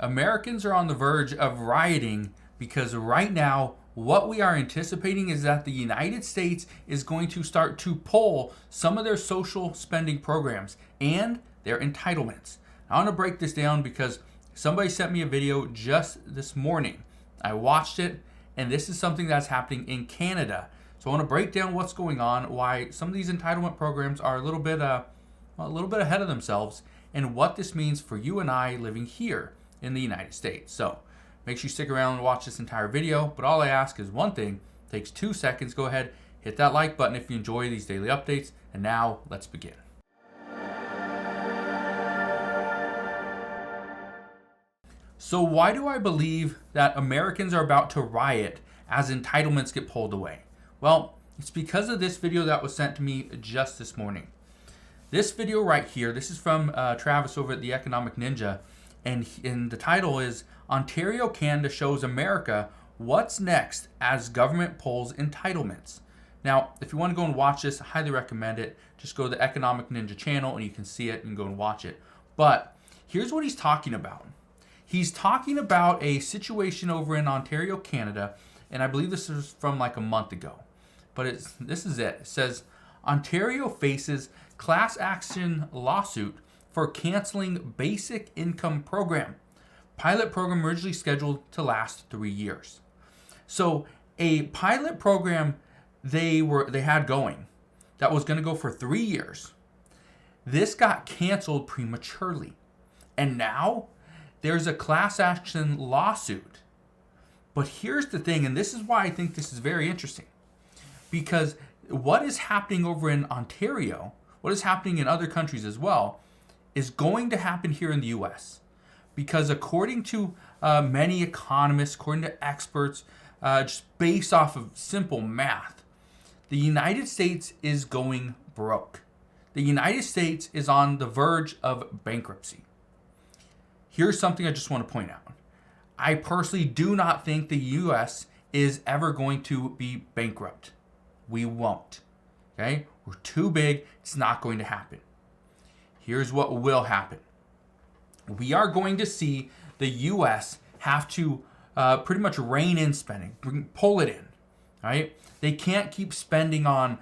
Americans are on the verge of rioting because right now, what we are anticipating is that the United States is going to start to pull some of their social spending programs and their entitlements. I want to break this down because somebody sent me a video just this morning. I watched it, and this is something that's happening in Canada. So I want to break down what's going on, why some of these entitlement programs are a little bit ahead of themselves, and what this means for you and I living here in the United States. So make sure you stick around and watch this entire video. But all I ask is one thing. It takes 2 seconds. Go ahead, hit that like button if you enjoy these daily updates. And now let's begin. So why do I believe that Americans are about to riot as entitlements get pulled away? Well, it's because of this video that was sent to me just this morning. This video right here, this is from Travis over at the Economic Ninja, and the title is Ontario, Canada shows America what's next as government pulls entitlements. Now, if you want to go and watch this, I highly recommend it. Just go to the Economic Ninja channel and you can see it and go and watch it. But here's what he's talking about. He's talking about a situation over in Ontario, Canada, and I believe this is from like a month ago. But this is it. It says, Ontario faces class action lawsuit for canceling basic income program. Pilot program originally scheduled to last 3 years. So a pilot program they had going that was going to go for 3 years. This got canceled prematurely. And now there's a class action lawsuit. But here's the thing, and this is why I think this is very interesting. Because what is happening over in Ontario, what is happening in other countries as well, is going to happen here in the US. Because according to many economists, according to experts, just based off of simple math, the United States is going broke. The United States is on the verge of bankruptcy. Here's something I just want to point out. I personally do not think the US is ever going to be bankrupt. We won't. Okay? We're too big. It's not going to happen. Here's what will happen. We are going to see the U.S. have to pretty much rein in spending, pull it in. Right? They can't keep spending on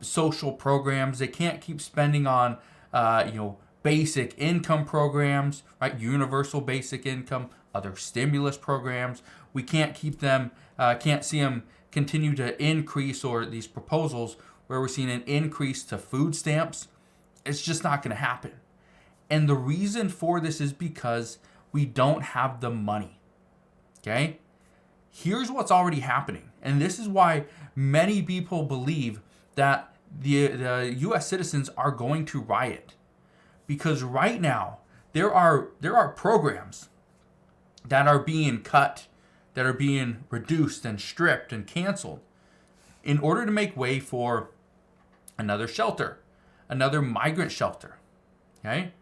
social programs. They can't keep spending on basic income programs, right? Universal basic income, other stimulus programs. We can't keep them. Can't see them continue to increase, or these proposals where we're seeing an increase to food stamps. It's just not going to happen. And the reason for this is because we don't have the money. Okay? Here's what's already happening. And this is why many people believe that the US citizens are going to riot. Because right now, there are programs that are being cut, that are being reduced and stripped and canceled in order to make way for another shelter, another migrant shelter. Okay?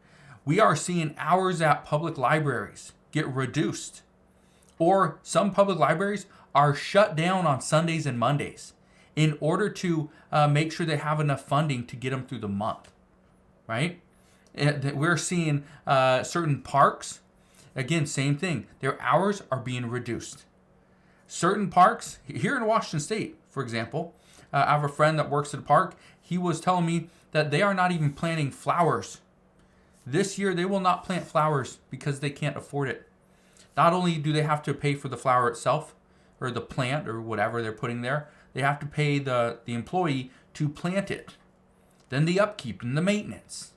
We are seeing hours at public libraries get reduced, or some public libraries are shut down on Sundays and Mondays in order to make sure they have enough funding to get them through the month. Right? We're seeing certain parks, again, same thing. Their hours are being reduced. Certain parks here in Washington State, for example, I have a friend that works at a park. He was telling me that they are not even planting flowers. This year, they will not plant flowers because they can't afford it. Not only do they have to pay for the flower itself, or the plant, or whatever they're putting there, they have to pay the employee to plant it. Then the upkeep and the maintenance.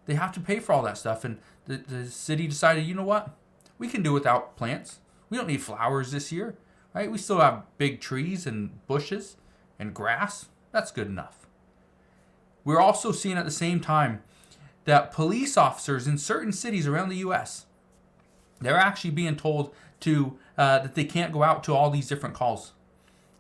They have to pay for all that stuff. And the city decided, you know what? We can do without plants. We don't need flowers this year. Right? We still have big trees and bushes and grass. That's good enough. We're also seeing at the same time that police officers in certain cities around the U.S., they're actually being told to that they can't go out to all these different calls.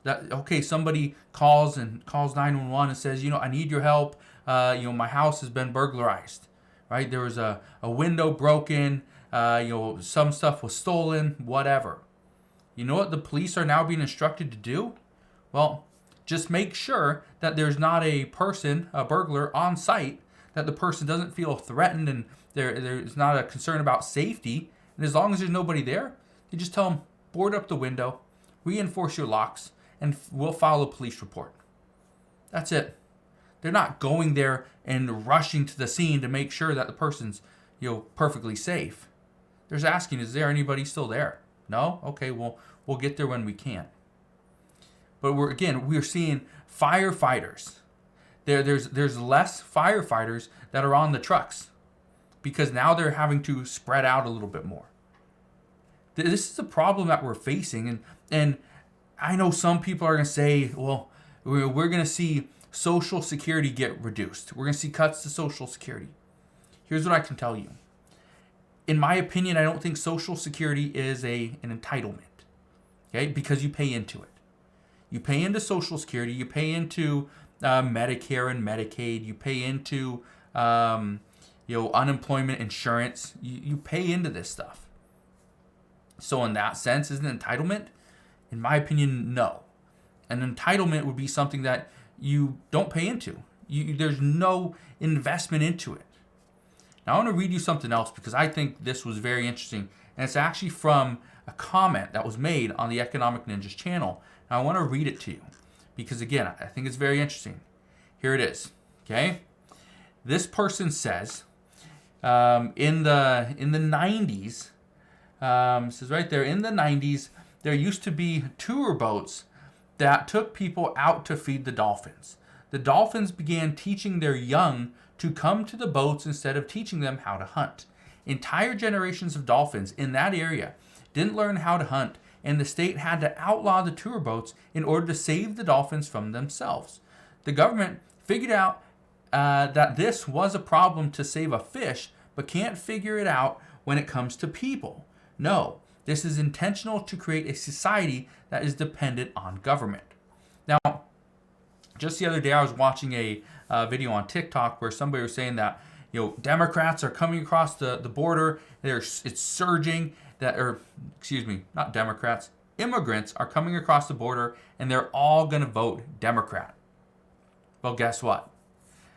That, okay, somebody calls 911 and says, I need your help. My house has been burglarized. Right? There was a window broken. Some stuff was stolen. Whatever. You know what the police are now being instructed to do? Well, just make sure that there's not a burglar on site, that the person doesn't feel threatened and there's not a concern about safety, And as long as there's nobody there, you just tell them, board up the window, reinforce your locks, and we'll file a police report. That's it. They're not going there and rushing to the scene to make sure that the person's, perfectly safe. They're just asking, is there anybody still there? No? Okay, well, we'll get there when we can. But we're seeing firefighters. There's less firefighters that are on the trucks because now they're having to spread out a little bit more. This is a problem that we're facing, and I know some people are going to say, well, we're going to see Social Security get reduced. We're going to see cuts to Social Security. Here's what I can tell you. In my opinion, I don't think Social Security is an entitlement, okay? Because you pay into it. You pay into Social Security. You pay into Medicare and Medicaid. You pay into unemployment insurance. You pay into this stuff. So in that sense, is an entitlement? In my opinion, no. An entitlement would be something that you don't pay into. There's no investment into it. Now I want to read you something else because I think this was very interesting. And it's actually from a comment that was made on the Economic Ninjas channel. And I want to read it to you because, again, I think it's very interesting. Here it is. Okay? This person says, in the 90s, it says right there, in the 90s, there used to be tour boats that took people out to feed the dolphins. The dolphins began teaching their young to come to the boats instead of teaching them how to hunt. Entire generations of dolphins in that area didn't learn how to hunt, and the state had to outlaw the tour boats in order to save the dolphins from themselves. The government figured out that this was a problem to save a fish, but can't figure it out when it comes to people. No, this is intentional to create a society that is dependent on government. Now, just the other day, I was watching a video on TikTok where somebody was saying that Democrats are coming across the border. It's surging. Not Democrats. Immigrants are coming across the border, and they're all going to vote Democrat. Well, guess what?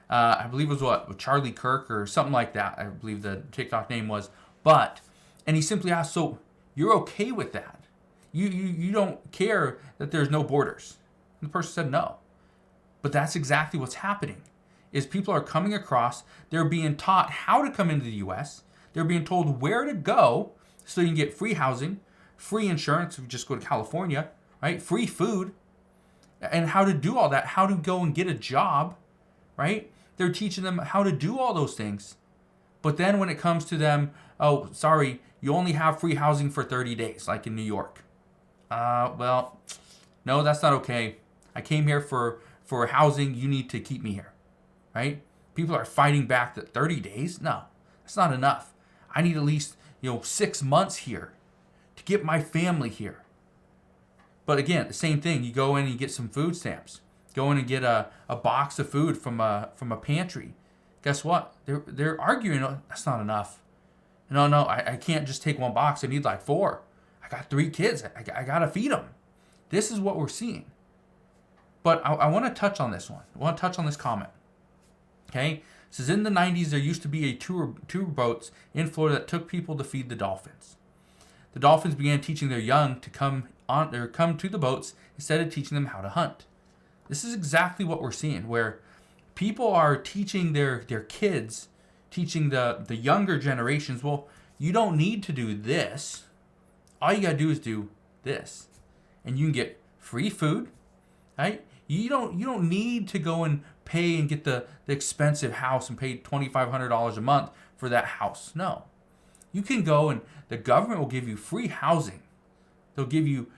I believe it was Charlie Kirk or something like that. I believe the TikTok name was. And he simply asked, so you're okay with that? You don't care that there's no borders? And the person said no. But that's exactly what's happening, is people are coming across, they're being taught how to come into the U.S., they're being told where to go so you can get free housing, free insurance if you just go to California, right? Free food, and how to do all that, how to go and get a job, right? They're teaching them how to do all those things. But then when it comes to them, oh, sorry, you only have free housing for 30 days, like in New York. Well, no, that's not okay. I came here for housing. You need to keep me here, right? People are fighting back that 30 days. No, that's not enough. I need at least 6 months here to get my family here. But again, the same thing. You go in and you get some food stamps. Go in and get a box of food from a pantry. Guess what? They're arguing. Oh, that's not enough. No, I can't just take one box. I need like 4. I got 3 kids. I got to feed them. This is what we're seeing. But I want to touch on this one. I want to touch on this comment. Okay? It says, in the 90s, there used to be a tour boats in Florida that took people to feed the dolphins. The dolphins began teaching their young to come to the boats instead of teaching them how to hunt. This is exactly what we're seeing, where people are teaching their kids, teaching the younger generations, well, you don't need to do this. All you got to do is do this. And you can get free food, right? You don't need to go and pay and get the expensive house and pay $2,500 a month for that house. No. You can go and the government will give you free housing. They'll give you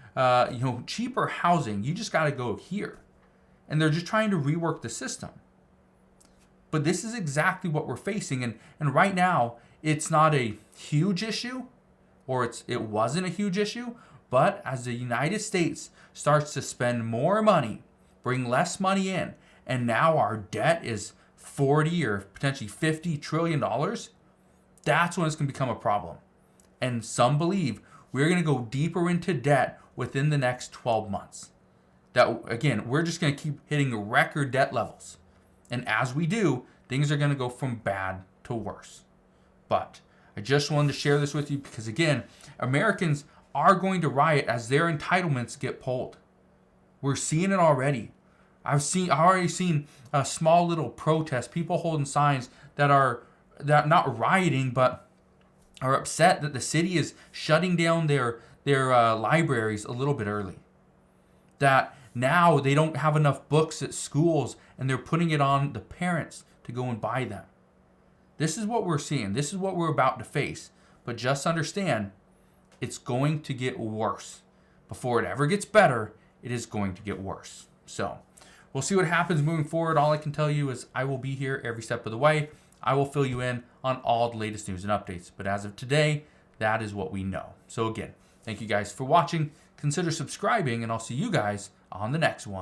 cheaper housing. You just got to go here. And they're just trying to rework the system. But this is exactly what we're facing. And right now, it's not a huge issue, or it wasn't a huge issue. But as the United States starts to spend more money, bring less money in, and now our debt is 40 or potentially $50 trillion, that's when it's going to become a problem. And some believe we're going to go deeper into debt within the next 12 months. That, again, we're just going to keep hitting record debt levels. And as we do, things are going to go from bad to worse. But I just wanted to share this with you because, again, Americans are going to riot as their entitlements get pulled. We're seeing it already. I've already seen a small little protest, people holding signs that are not rioting, but are upset that the city is shutting down their libraries a little bit early. That now they don't have enough books at schools and they're putting it on the parents to go and buy them. This is what we're seeing. This is what we're about to face. But just understand, it's going to get worse. Before it ever gets better, it is going to get worse. So we'll see what happens moving forward. All I can tell you is I will be here every step of the way. I will fill you in on all the latest news and updates. But as of today, that is what we know. So again, thank you guys for watching. Consider subscribing, and I'll see you guys on the next one.